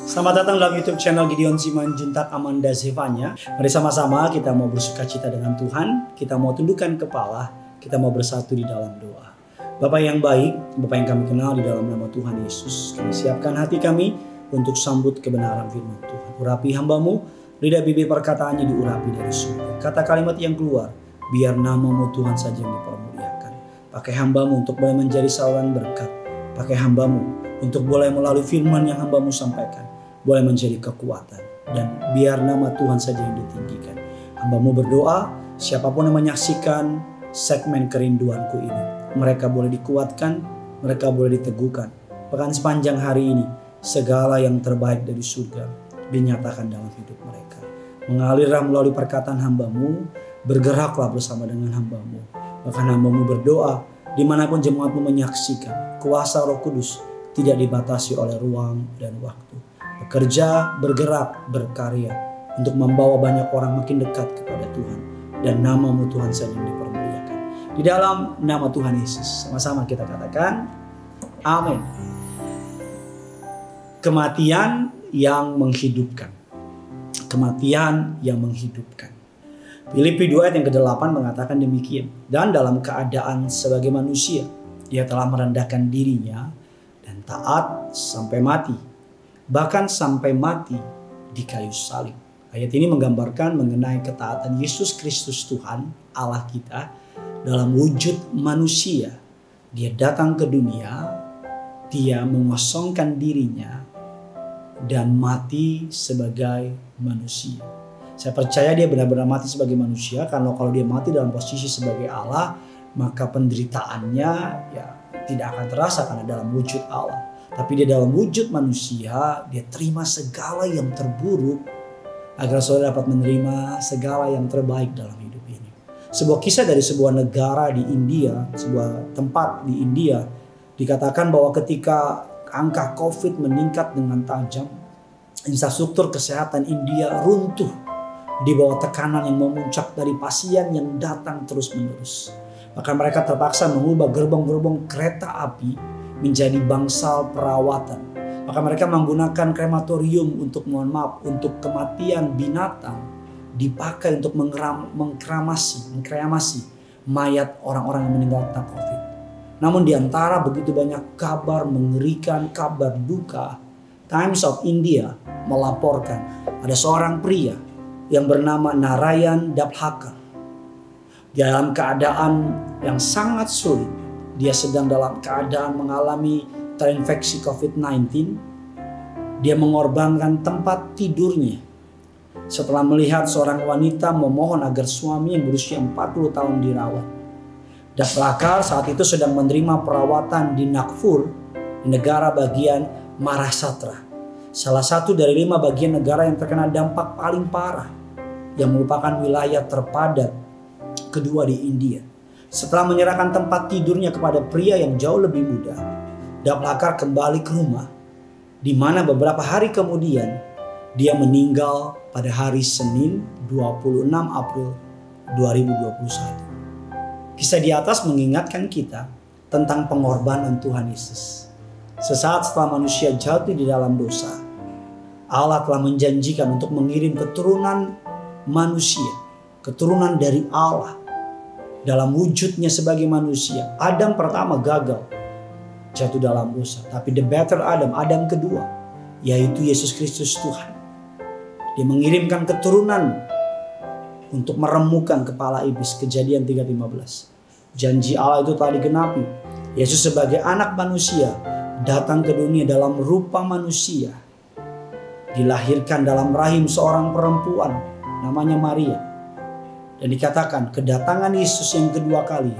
Selamat datang dalam YouTube channel Gideon Simanjuntak Amanda Zevanya. Mari sama-sama kita mau bersukacita dengan Tuhan, kita mau tundukkan kepala, kita mau bersatu di dalam doa. Bapak yang baik, Bapak yang kami kenal di dalam nama Tuhan Yesus, kami siapkan hati kami untuk sambut kebenaran firman Tuhan. Urapi hamba-Mu, lidah bibir perkataannya diurapi dari surga. Kata kalimat yang keluar, biar nama-Mu Tuhan saja yang dipermuliakan. Pakai hamba-Mu untuk boleh menjadi saluran berkat. Pakai hamba-Mu untuk boleh melalui firman yang hamba-Mu sampaikan, boleh menjadi kekuatan. Dan biar nama Tuhan saja yang ditinggikan. Hamba-Mu berdoa, siapapun yang menyaksikan segmen kerinduanku ini, mereka boleh dikuatkan, mereka boleh diteguhkan. Bahkan sepanjang hari ini, segala yang terbaik dari surga dinyatakan dalam hidup mereka. Mengalirlah melalui perkataan hamba-Mu, bergeraklah bersama dengan hamba-Mu. Bahkan hamba-Mu berdoa, dimanapun jemaat-Mu menyaksikan, kuasa Roh Kudus tidak dibatasi oleh ruang dan waktu. Bekerja, bergerak, berkarya untuk membawa banyak orang makin dekat kepada Tuhan. Dan nama-Mu Tuhan saja yang dipermuliakan. Di dalam nama Tuhan Yesus, sama-sama kita katakan, amin. Kematian yang menghidupkan. Kematian yang menghidupkan. Filipi 2 ayat yang ke-8 mengatakan demikian. Dan dalam keadaan sebagai manusia, Dia telah merendahkan dirinya dan taat sampai mati. Bahkan sampai mati di kayu salib. Ayat ini menggambarkan mengenai ketaatan Yesus Kristus Tuhan Allah kita dalam wujud manusia. Dia datang ke dunia, Dia mengosongkan dirinya dan mati sebagai manusia. Saya percaya Dia benar-benar mati sebagai manusia, karena kalau Dia mati dalam posisi sebagai Allah, maka penderitaannya ya tidak akan terasa karena dalam wujud Allah. Tapi Dia dalam wujud manusia, Dia terima segala yang terburuk agar saudara dapat menerima segala yang terbaik dalam hidup ini. Sebuah kisah dari sebuah negara di India, sebuah tempat di India, dikatakan bahwa ketika angka COVID meningkat dengan tajam, infrastruktur kesehatan India runtuh di bawah tekanan yang memuncak dari pasien yang datang terus-menerus. Maka mereka terpaksa mengubah gerbong-gerbong kereta api menjadi bangsal perawatan. Maka mereka menggunakan krematorium untuk untuk kematian binatang dipakai untuk mengkremasi mayat orang-orang yang meninggal karena COVID. Namun di antara begitu banyak kabar mengerikan, kabar duka, Times of India melaporkan ada seorang pria yang bernama Narayan Dabhakar. Dalam keadaan yang sangat sulit, dia sedang dalam keadaan mengalami terinfeksi COVID-19. Dia mengorbankan tempat tidurnya setelah melihat seorang wanita memohon agar suami yang berusia 40 tahun dirawat. Dabhakar saat itu sedang menerima perawatan di Nagpur, negara bagian Maharashtra. Salah satu dari 5 bagian negara yang terkena dampak paling parah, yang merupakan wilayah terpadat kedua di India. Setelah menyerahkan tempat tidurnya kepada pria yang jauh lebih muda, Dabhakar kembali ke rumah, di mana beberapa hari kemudian dia meninggal pada hari Senin 26 April 2021. Kisah di atas mengingatkan kita tentang pengorbanan Tuhan Yesus. Sesaat setelah manusia jatuh di dalam dosa, Allah telah menjanjikan untuk mengirim keturunan manusia, keturunan dari Allah dalam wujudnya sebagai manusia. Adam pertama gagal, jatuh dalam dosa. Tapi the better Adam kedua, yaitu Yesus Kristus Tuhan. Dia mengirimkan keturunan untuk meremukkan kepala iblis. Kejadian 3:15. Janji Allah itu telah digenapi. Yesus sebagai anak manusia datang ke dunia dalam rupa manusia. Dilahirkan dalam rahim seorang perempuan namanya Maria. Dan dikatakan kedatangan Yesus yang kedua kali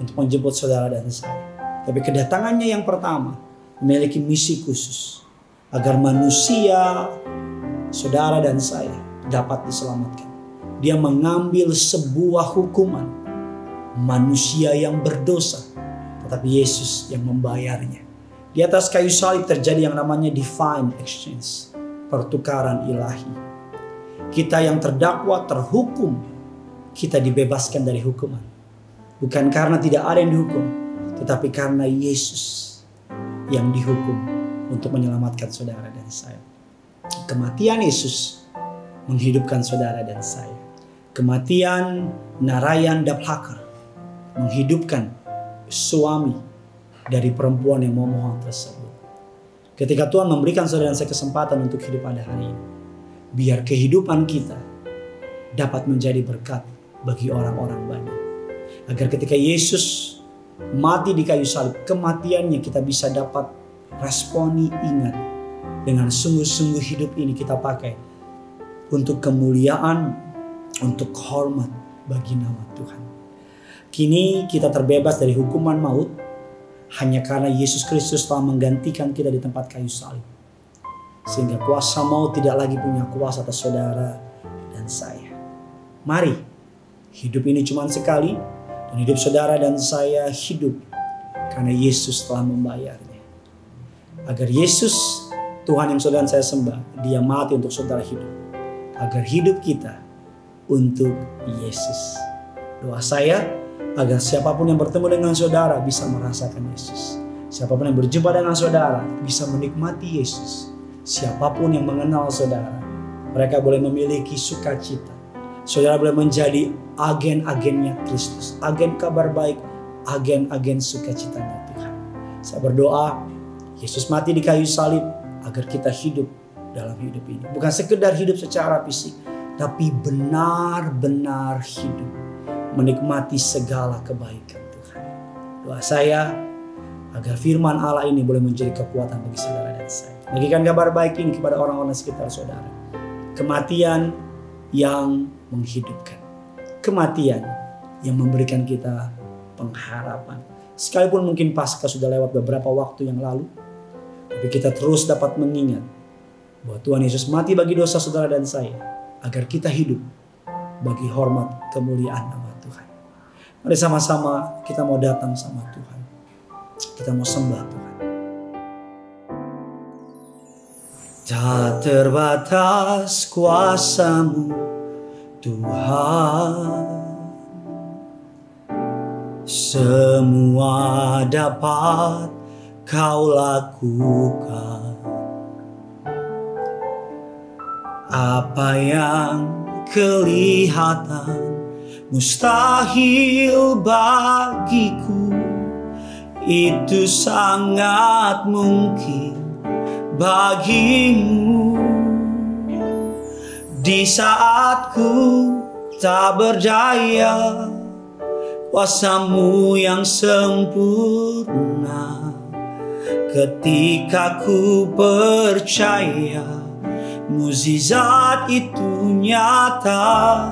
untuk menjemput saudara dan saya. Tapi kedatangannya yang pertama memiliki misi khusus. Agar manusia, saudara dan saya dapat diselamatkan. Dia mengambil sebuah hukuman manusia yang berdosa. Tetapi Yesus yang membayarnya. Di atas kayu salib terjadi yang namanya divine exchange. Pertukaran ilahi. Kita yang terdakwa, terhukum, kita dibebaskan dari hukuman. Bukan karena tidak ada yang dihukum, tetapi karena Yesus yang dihukum untuk menyelamatkan saudara dan saya. Kematian Yesus menghidupkan saudara dan saya. Kematian Narayan Dabhakar menghidupkan suami dari perempuan yang memohon tersebut. Ketika Tuhan memberikan saudara dan saya kesempatan untuk hidup pada hari ini, biar kehidupan kita dapat menjadi berkat bagi orang-orang banyak. Agar ketika Yesus mati di kayu salib, kematiannya kita bisa dapat responi, ingat, dengan sungguh-sungguh hidup ini kita pakai untuk kemuliaan, untuk hormat bagi nama Tuhan. Kini kita terbebas dari hukuman maut hanya karena Yesus Kristus telah menggantikan kita di tempat kayu salib. Sehingga kuasa maut tidak lagi punya kuasa atas saudara dan saya. Mari, hidup ini cuma sekali, dan hidup saudara dan saya hidup karena Yesus telah membayarnya. Agar Yesus, Tuhan yang saudara dan saya sembah, Dia mati untuk saudara hidup. Agar hidup kita untuk Yesus. Doa saya, agar siapapun yang bertemu dengan saudara bisa merasakan Yesus. Siapapun yang berjumpa dengan saudara bisa menikmati Yesus. Siapapun yang mengenal saudara, mereka boleh memiliki sukacita. Saudara boleh menjadi agen-agennya Kristus, agen kabar baik, agen-agen sukacitanya Tuhan. Saya berdoa, Yesus mati di kayu salib agar kita hidup dalam hidup ini. Bukan sekedar hidup secara fisik, tapi benar-benar hidup, menikmati segala kebaikan Tuhan. Doa saya, agar firman Allah ini boleh menjadi kekuatan bagi saudara dan saya. Bagikan kabar baik ini kepada orang-orang sekitar saudara. Kematian yang menghidupkan. Kematian yang memberikan kita pengharapan. Sekalipun mungkin Paskah sudah lewat beberapa waktu yang lalu, tapi kita terus dapat mengingat bahwa Tuhan Yesus mati bagi dosa saudara dan saya, agar kita hidup bagi hormat kemuliaan nama Tuhan. Mari sama-sama kita mau datang sama Tuhan. Kita mau sembah Tuhan. Tak terbatas kuasa-Mu Tuhan, semua dapat Kau lakukan. Apa yang kelihatan mustahil bagiku, itu sangat mungkin bagimu. Di saat ku tak berdaya, kuasa-Mu yang sempurna. Ketika ku percaya, mukjizat itu nyata,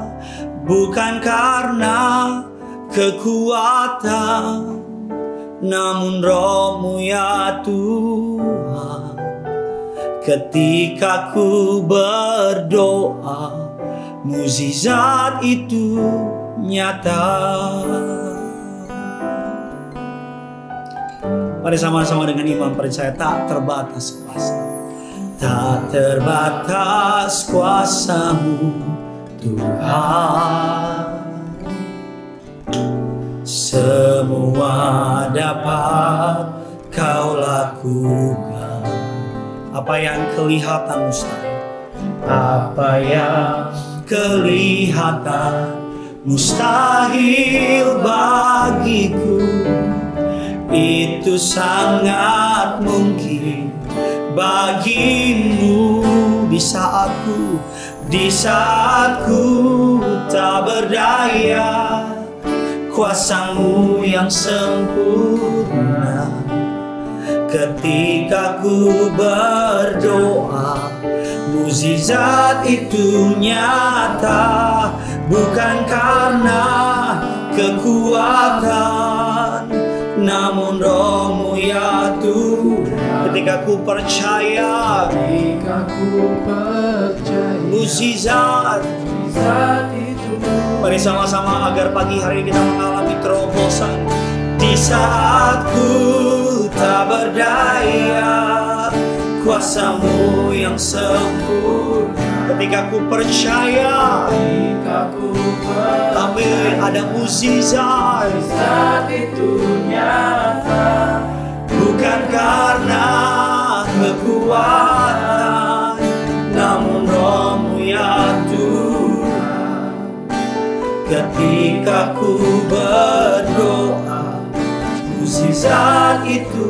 bukan karena kekuatan, namun Roh-Mu ya Tuhan. Ketika ku berdoa, mukjizat itu nyata. Mari sama-sama dengan iman percaya, tak terbatas kuasa. Tak terbatas kuasa-Mu Tuhan, semua dapat Kau lakukan. Apa yang kelihatan mustahil, apa yang kelihatan mustahil bagiku, itu sangat mungkin bagimu. Di saatku tak berdaya, kuasa-Mu yang sempurna. Ketika ku berdoa, mukjizat itu nyata, bukan karena kekuatan, namun Roh-Mu ya Tuhan. Ketika ku percaya, mukjizat itu. Mari sama-sama agar pagi hari ini kita mengalami terobosan. Di saat ku tak berdaya, kuasa-Mu yang sempurna. Ketika ku percaya, amin, ada mukjizat itu nyata, bukan karena aku berdoa, mukjizat itu